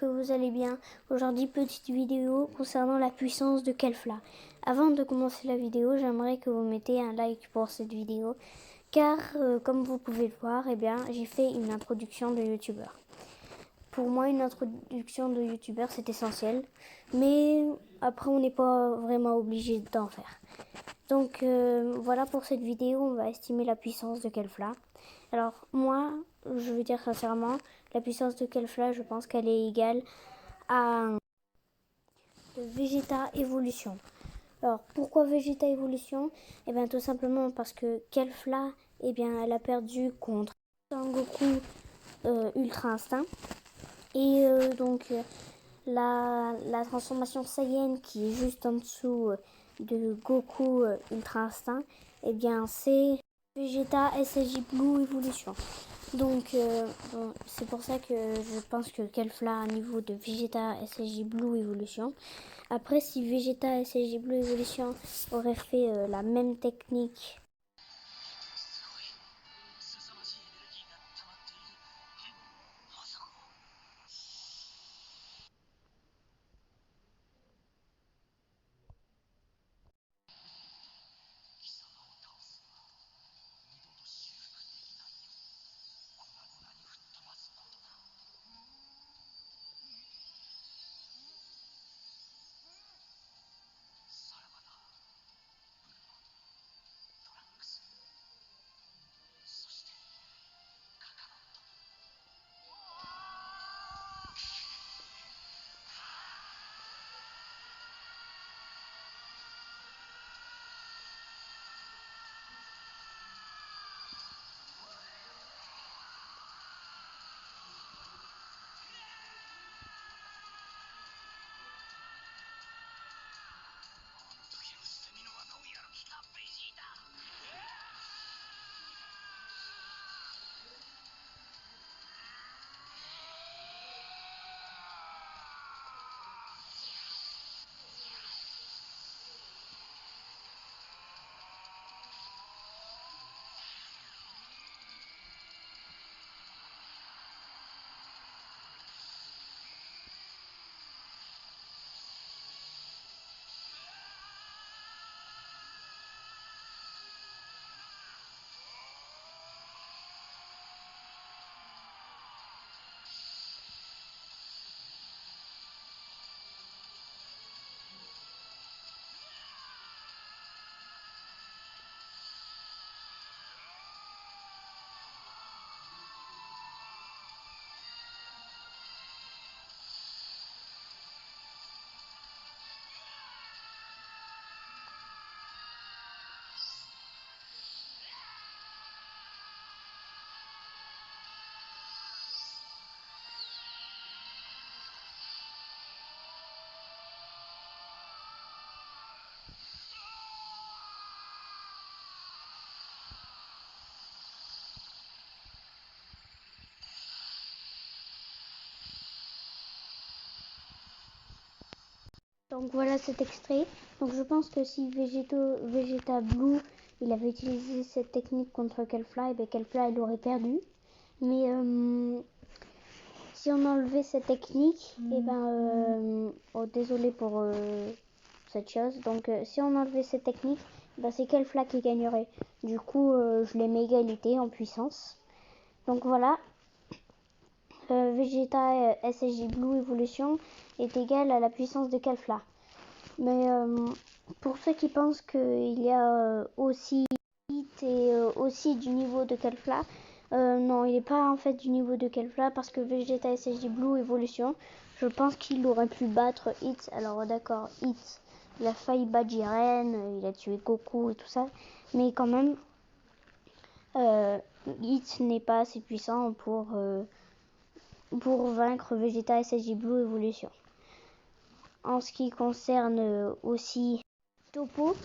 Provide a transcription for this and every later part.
que vous allez bien. Aujourd'hui, petite vidéo concernant la puissance de Kelfla. Avant de commencer la vidéo, j'aimerais que vous mettiez un like pour cette vidéo, car comme vous pouvez le voir, j'ai fait une introduction de youtubeur. Pour moi, une introduction de youtubeur, c'est essentiel, mais après, on n'est pas vraiment obligé d'en faire. Donc voilà, pour cette vidéo, on va estimer la puissance de Kelfla. Alors moi, je veux dire sincèrement, la puissance de Kelfla, je pense qu'elle est égale à Vegeta Evolution. Alors pourquoi Vegeta Evolution? Tout simplement parce que Kelfla, elle a perdu contre Sangoku Ultra Instinct. Et la transformation Saiyan qui est juste en dessous de Goku Ultra Instinct, c'est Vegeta SSJ Blue Evolution. Donc c'est pour ça que je pense que Kelfla a un niveau de Vegeta SSJ Blue Evolution. Après, si Vegeta SSJ Blue Evolution aurait fait la même technique Donc voilà cet extrait. Donc je pense que si Vegeta Blue il avait utilisé cette technique contre Kelfla, Kelfla il aurait perdu. Mais si on enlevait cette technique, oh, désolé pour cette chose. Donc si on enlevait cette technique, c'est Kelfla qui gagnerait. Du coup, je les mets égalité en puissance. Donc voilà. Vegeta SSJ Blue Evolution est égal à la puissance de Kelfla. Mais pour ceux qui pensent qu'il y a aussi Hit et aussi du niveau de Kelfla, non, il n'est pas en fait du niveau de Kelfla parce que Vegeta SSJ Blue Evolution, je pense qu'il aurait pu battre Hit. Alors d'accord, Hit, il a failli battre Jiren, il a tué Goku et tout ça, mais quand même, Hit n'est pas assez puissant pour vaincre Vegeta SSJ Blue Evolution. En ce qui concerne aussi Toppo,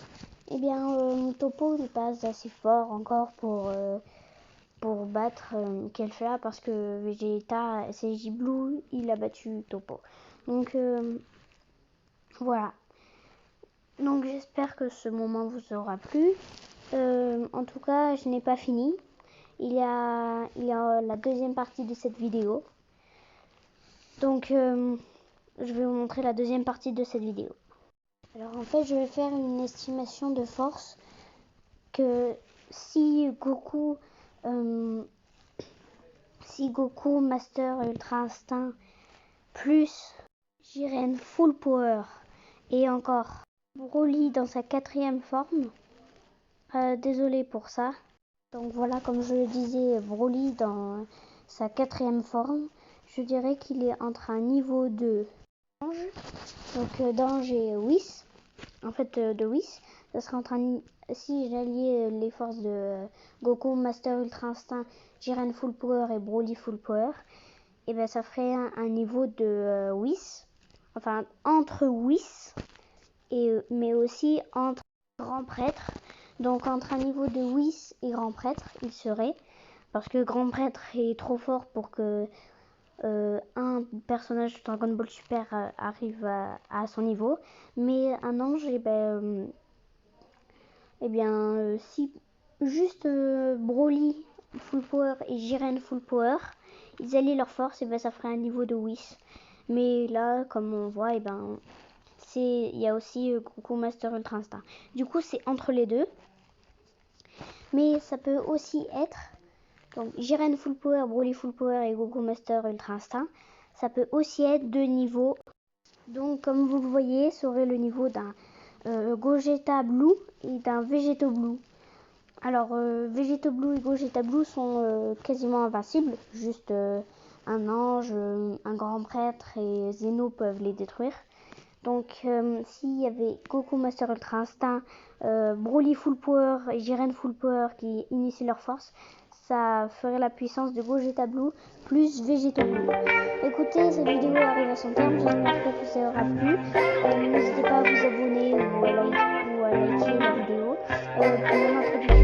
Toppo n'est pas assez fort encore pour battre Kelfla parce que Vegeta SSJ Blue il a battu Toppo. Donc voilà. Donc j'espère que ce moment vous aura plu. En tout cas, je n'ai pas fini. Il y a la deuxième partie de cette vidéo. Donc je vais vous montrer la deuxième partie de cette vidéo. Alors en fait je vais faire une estimation de force que si Goku Master Ultra Instinct plus Jiren Full Power et encore Broly dans sa 4e forme, désolé pour ça. Donc voilà, comme je le disais, Broly dans sa 4e forme, je dirais qu'il est entre un niveau de d'ange, donc d'ange et Whis, en fait de Whis, ça serait entre un, si j'alliais les forces de Goku Master Ultra Instinct, Jiren Full Power et Broly Full Power, et ben ça ferait un niveau de Whis, enfin entre Whis et mais aussi entre Grand Prêtre. Donc entre un niveau de Whis et Grand Prêtre, il serait, parce que Grand Prêtre est trop fort pour que un personnage de Dragon Ball Super arrive à son niveau, mais un ange, si juste Broly Full Power et Jiren Full Power, ils allient leur force, et ben ça ferait un niveau de Whis. Mais là, comme on voit, il y a aussi Goku Master Ultra Instinct. Du coup, c'est entre les deux. Mais ça peut aussi être, donc Jiren Full Power, Broly Full Power et Goku Master Ultra Instinct, ça peut aussi être deux niveaux. Donc comme vous le voyez, ça aurait le niveau d'un Gogeta Blue et d'un Vegeto Blue. Alors Vegeto Blue et Gogeta Blue sont quasiment invincibles, juste un ange, un grand prêtre et Zeno peuvent les détruire. Donc s'il y avait Goku Master Ultra Instinct, Broly Full Power et Jiren Full Power qui initient leur force, ça ferait la puissance de Gogeta Blue plus Vegeto Blue. Écoutez, cette vidéo arrive à son terme, j'espère que ça aura plu. N'hésitez pas à vous abonner ou à liker la vidéo. Mon introduction